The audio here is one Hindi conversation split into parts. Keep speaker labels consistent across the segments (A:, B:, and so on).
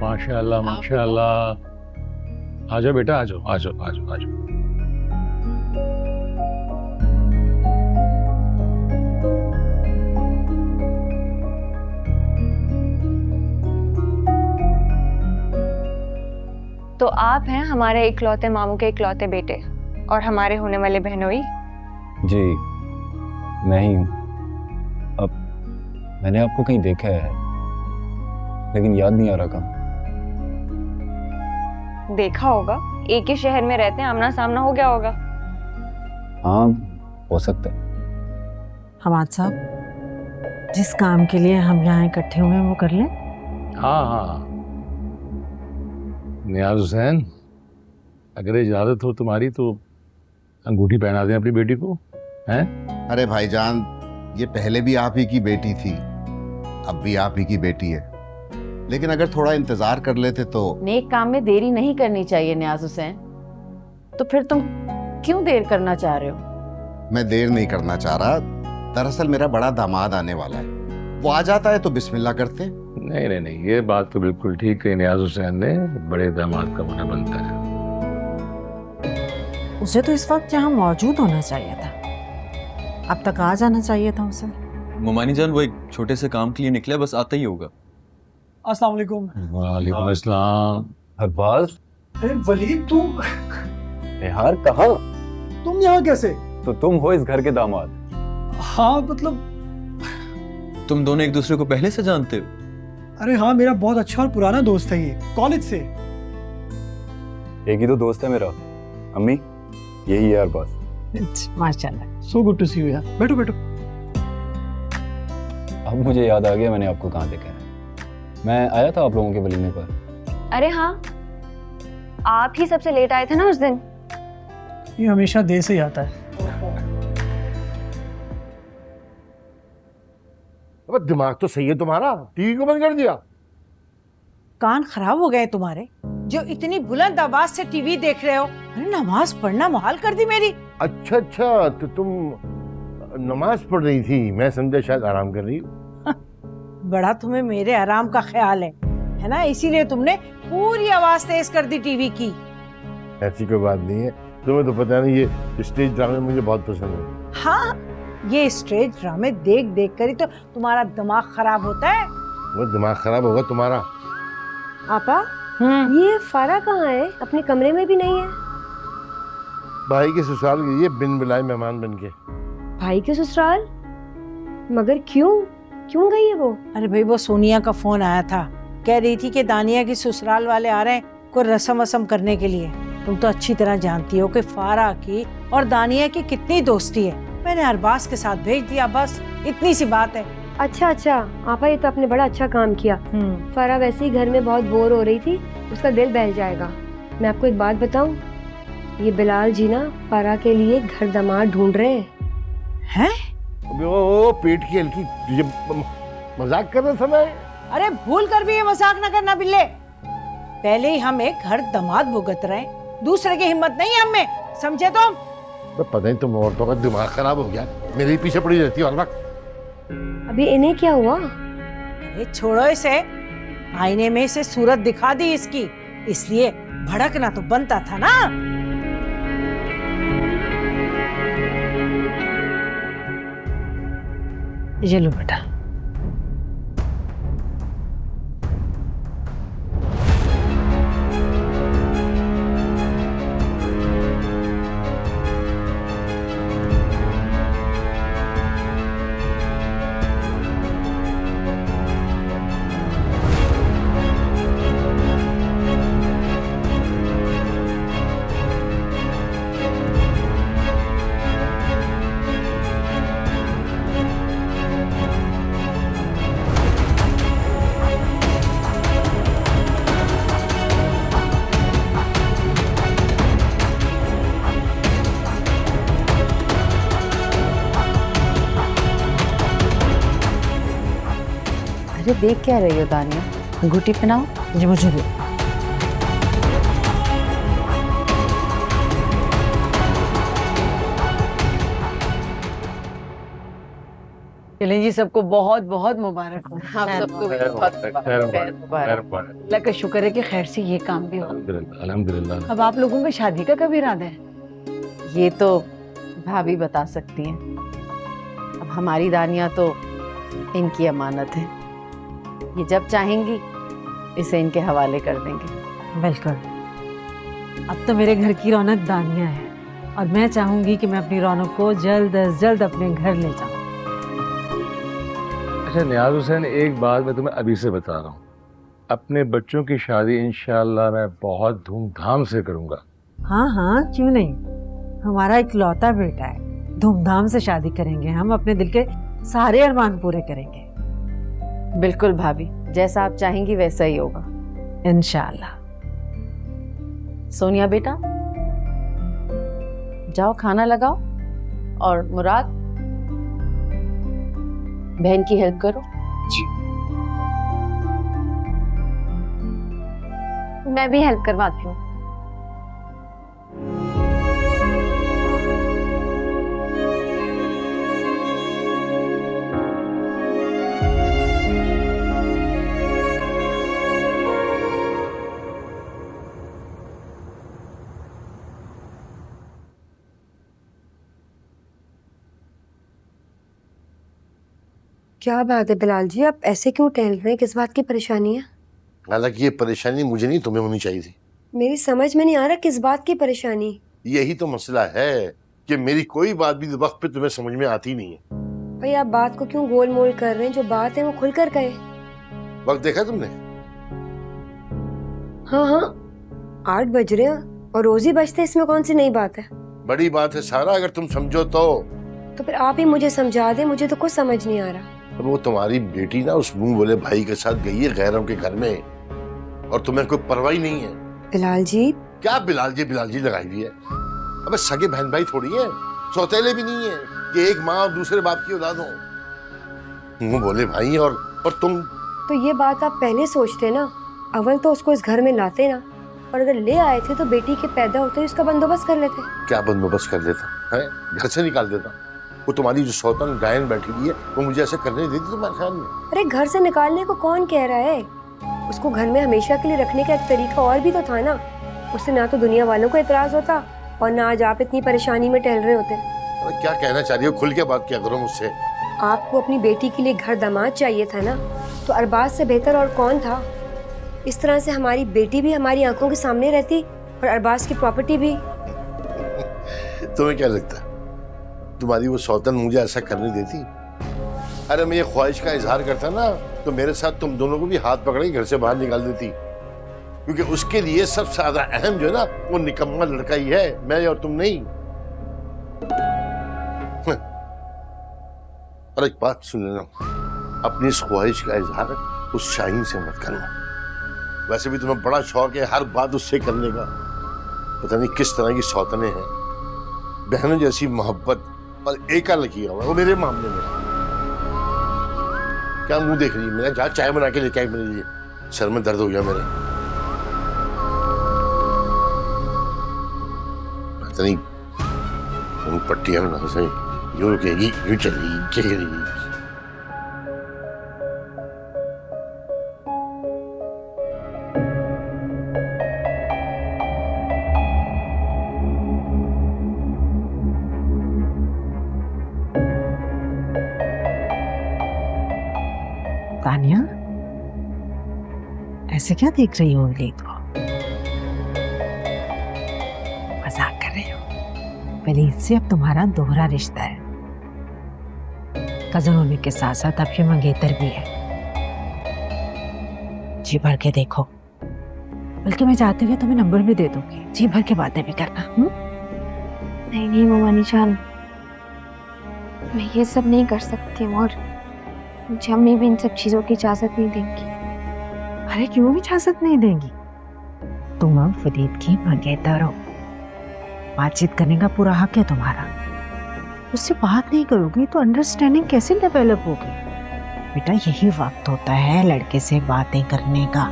A: माशाल्लाह माशाल्लाह। आ जाओ बेटा, आ जाओ आ जाओ आ जाओ आ जाओ।
B: तो आप हैं हमारे इकलौते मामू के इकलौते बेटे और हमारे होने वाले बहनोई।
C: जी मैं ही हूँ। अब मैंने आपको कहीं देखा है लेकिन याद नहीं आ रहा कहाँ।
B: देखा होगा, एक ही शहर में रहते हैं, आमना सामना हो गया होगा।
C: हाँ हो सकता है।
D: हमाद साहब, जिस काम के लिए हम यहाँ इकट्ठे हुए हैं वो कर लें।
A: हाँ हाँ नियाज हुसैन, अगर इजाजत हो तुम्हारी तो अंगूठी पहना दें अपनी बेटी को, हैं?
E: अरे भाईजान, ये पहले भी आप ही की बेटी थी, अब भी आप ही की बेटी है, लेकिन अगर थोड़ा इंतजार कर लेते तो।
F: नेक काम में देरी नहीं करनी चाहिए नियाज हुसैन। तो फिर तुम क्यों देर करना चाह रहे हो?
E: मैं देर नहीं करना चाह रहा, दरअसल मेरा बड़ा दामाद आने वाला है, वो आ जाता है तो बिस्मिल्लाह करते हैं।
A: नहीं नहीं नहीं, ये बात तो बिल्कुल ठीक है नियाज हुसैन ने, बड़े दामाद का होना बनता है।
D: उसे तो इस वक्त यहाँ मौजूद होना चाहिए था, अब तक आ जाना चाहिए था उसे।
G: मुमानी जान वो एक छोटे से काम के लिए निकला, बस आता ही होगा।
H: अस्सलाम वालेकुम।
A: वालेकुम अस्सलाम।
C: अरबाज,
H: अरे वलीद, तुम
C: यार कहाँ?
H: तुम यहाँ कैसे?
C: तो तुम हो इस घर के दामाद?
H: हाँ मतलब,
G: तुम दोनों एक दूसरे को पहले से जानते हो?
H: अरे हाँ, मेरा बहुत अच्छा और पुराना दोस्त है ये, कॉलेज से।
C: एक ही तो दोस्त है मेरा, अम्मी यही है अरबाज।
D: माशाल्लाह।
H: So good to see you यार। बैठो बैठो।
C: अब मुझे याद आ गया मैंने आपको कहाँ देखा है। मैं आया था आप लोगों के वलीमे पर।
B: अरे हाँ, आप ही सबसे लेट आए थे ना उस दिन।
H: ये हमेशा देर से ही आता है।
I: अब दिमाग तो सही है तुम्हारा, टीवी को बंद कर दिया।
D: कान खराब हो गए तुम्हारे, जो इतनी बुलंद आवाज से टीवी देख रहे हो। अरे नमाज पढ़ना मुहाल कर दी मेरी।
I: अच्छा अच्छा, तो तुम नमाज पढ़ रही थी, मैं समझा शायद आराम कर रही हूँ।
D: बड़ा तुम्हें मेरे आराम का ख्याल है ना? इसीलिए तुमने पूरी आवाज तेज कर दी टीवी की।
I: ऐसी कोई बात नहीं है, तुम्हें तो पता नहीं, ये स्टेज ड्रामे मुझे बहुत पसंद है।
D: हाँ, ये स्टेज ड्रामे देख देख कर ही तो तुम्हारा दिमाग खराब होता है।
I: वो दिमाग खराब होगा तुम्हारा।
B: आपा, ये फारा कहाँ है? अपने कमरे में भी नहीं है।
I: भाई के ससुराल गई है बिन बुलाए मेहमान बन के।
B: भाई के ससुराल? मगर क्यों क्यों गई है वो?
D: अरे भाई, वो सोनिया का फोन आया था, कह रही थी कि दानिया की ससुराल वाले आ रहे हैं कोई रस्म वसम करने के लिए। तुम तो अच्छी तरह जानती हो कि फारा की और दानिया की कितनी दोस्ती है। मैंने अरबाज के साथ भेज दिया, बस इतनी सी बात है।
B: अच्छा अच्छा आपा, ये तो आपने बड़ा अच्छा काम किया। फारा वैसे ही घर में बहुत बोर हो रही थी, उसका दिल बहल जाएगा। मैं आपको एक बात बताऊं, ये बिलाल जी ना फारा के लिए घर दामाद ढूंढ रहे हैं।
I: वो पेट की हल्की, ये मजाक कर रहा था मैं।
D: अरे भूल कर भी ये मजाक न करना बिल्ले। पहले ही हम एक घर दामाद भुगत रहे हैं, दूसरे की हिम्मत नहीं है हमें, समझे तुम?
I: तो पता नहीं तुम औरतों का दिमाग खराब हो गया, मेरे ही पीछे पड़ी रहती है हर वक्त।
B: अभी इन्हें क्या हुआ?
D: अरे छोड़ो इसे, आईने में से सूरत दिखा दी इसकी, इसलिए भड़कना तो बनता था ना। ये लो बेटा।
F: अरे देख क्या रही हो दानिया, अंगूठी पहनाओ।
D: जी मुझे भी। चलें जी, सबको बहुत बहुत मुबारक हो।
F: आप सबको भी बहुत मुबारक।
D: अल्लाह का शुक्र है कि खैर से ये काम भी हो।
A: अल्हम्दुलिल्लाह।
D: अब आप लोगों की शादी का कब इरादा है?
F: ये तो भाभी बता सकती हैं। अब हमारी दानिया तो इनकी अमानत है, ये जब चाहेंगी इसे इनके हवाले कर देंगे।
D: बिल्कुल। अब तो मेरे घर की रौनक दानिया है और मैं चाहूंगी कि मैं अपनी रौनक को जल्द अज जल्द अपने घर ले जाऊं।
A: अच्छा नियाज हुसैन, एक बात मैं तुम्हें अभी से बता रहा हूँ, अपने बच्चों की शादी इंशाल्लाह मैं बहुत धूमधाम से करूँगा।
D: हाँ हाँ, क्यों नहीं। हमारा इकलौता बेटा है, धूमधाम से शादी करेंगे हम, अपने दिल के सारे अरमान पूरे करेंगे।
F: बिल्कुल भाभी, जैसा आप चाहेंगी वैसा ही होगा
D: इंशाल्लाह।
F: सोनिया बेटा जाओ खाना लगाओ, और मुराद बहन की हेल्प करो।
B: मैं भी हेल्प करवाती हूँ। क्या बात है बिलाल जी, आप ऐसे क्यों टहल रहे हैं? किस बात की परेशानी है?
I: हालांकि ये परेशानी मुझे नहीं, तुम्हें होनी चाहिए थी।
B: मेरी समझ में नहीं आ रहा किस बात की परेशानी।
I: यही तो मसला है कि मेरी कोई बात भी वक्त पे तुम्हें समझ में आती नहीं है।
B: भाई आप बात को क्यों गोल मोल कर रहे हैं? जो बात है वो खुलकर कहें।
I: वक्त देखा तुमने?
B: हाँ हाँ, 8 बज रहे हैं और रोज ही बजते, इसमें कौन सी नई बात है?
I: बड़ी बात है सारा, अगर तुम समझो
B: तो फिर आप ही मुझे समझा दें, मुझे तो कुछ समझ नहीं आ रहा।
I: अब वो तुम्हारी बेटी ना उस मुंह बोले भाई के साथ गई है गैरों के घर में, और तुम्हें कोई परवाह ही नहीं है।
B: बिलाल जी?
I: क्या बिलाल जी लगाई हुई है? अबे सगे बहन भाई थोड़ी है, सौतेले भी नहीं है कि एक माँ और दूसरे बाप की औलाद हो। मुंह बोले भाई और तुम।
B: तो ये बात आप पहले सोचते ना, अव्वल तो उसको इस घर में लाते ना, और अगर ले आए थे तो बेटी के पैदा होते ही उसका बंदोबस्त कर लेते।
I: क्या बंदोबस्त कर देता है? घर से निकाल देता। वो तुम्हारी जो सौतन गायन बैठी हुई है वो मुझे ऐसे करने नहीं देती तुम्हारे ख्याल में?
B: अरे घर से निकालने को कौन कह रहा है? उसको घर में हमेशा के लिए रखने का एक तरीका और भी तो था ना। उससे ना तो दुनिया वालों को एतराज होता और ना आज आप इतनी परेशानी में टहल रहे होते।
I: अरे क्या कहना चाह रही हो? खुल के बात क्या करो मुझसे।
B: आपको अपनी बेटी के लिए घर दामाद चाहिए था ना, तो अरबाज से बेहतर और कौन था? इस तरह से हमारी बेटी भी हमारी आंखों के सामने रहती और अरबाज की प्रॉपर्टी भी।
I: तुम्हें क्या लगता है तुम्हारी वो सौतन मुझे ऐसा करने देती? अरे मैं ये ख्वाहिश का इजहार करता ना तो मेरे साथ तुम दोनों को भी हाथ पकड़े घर से बाहर निकाल देती, क्योंकि उसके लिए सबसे ज्यादा अहम जो है ना वो निकम्मा लड़का ही है, मैं और तुम नहीं। और एक बात सुन लेना, अपनी इस ख्वाहिश का इजहार उस शाहीन से मत करना। वैसे भी तुम्हें बड़ा शौक है हर बात उससे करने का। पता नहीं किस तरह की सौतने हैं, बहनों जैसी मोहब्बत और एका लकिया हुआ वो मेरे मामले में। क्या मुंह देख रही है मेरा? जा चाय बना के लेके आई मेरे लिए, सर में दर्द हो गया मेरे। पता नहीं उन पट्टियां ना से यूं रुकेगी यूं चलेगी।
D: तानिया, ऐसे क्या देख रही हो वलीद को? मजाक कर रही हो? वलीद से अब तुम्हारा दोहरा रिश्ता है, कजन होने के साथ साथ आपकी मंगेतर भी है। जी भर के देखो, बल्कि मैं चाहती हूँ तुम्हें नंबर भी दे दूंगी, जी भर के बातें भी करना।
J: नहीं ममानी जान, मैं ये सब नहीं कर सकती हूँ और मुझे अम्मी भी इन सब चीजों की इजाजत नहीं देंगी।
D: अरे क्यों इजाजत नहीं देंगी? तुम अब वलीद की मंगेतर हो, बातचीत करने का पूरा हक है तुम्हारा। उससे बात नहीं करोगी तो अंडरस्टैंडिंग कैसे डेवलप होगी? बेटा यही वक्त होता है लड़के से बातें करने का,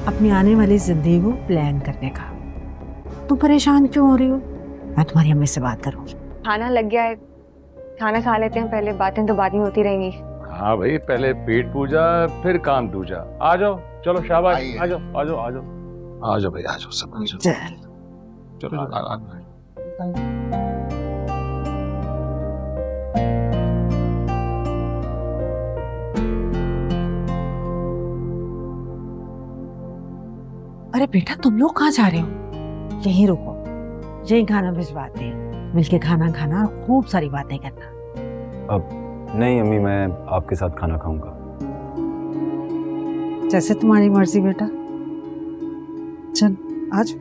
D: अपनी आने वाली जिंदगी को प्लान करने का। तुम परेशान क्यों हो रही हो? मैं तुम्हारी अम्मी से बात करूंगी।
B: खाना लग गया है, खाना खा लेते हैं पहले, बातें तो बाद में होती रहेंगी।
A: हाँ भाई, पहले पेट पूजा फिर काम दूजा। आ जाओ, चलो शाबाश,
E: आइए।
A: आ जाओ आ जाओ आ जाओ आ जाओ भाई, आ जाओ सब आ जाओ। चलो आ जाओ।
D: अरे बेटा तुम लोग कहाँ जा रहे हो? यहीं रुको, यहीं खाना भिजवाते हैं, मिलके खाना खाना और खूब सारी बातें करना।
C: अब नहीं अम्मी, मैं आपके साथ खाना खाऊंगा।
D: जैसे तुम्हारी मर्जी बेटा, चल आज।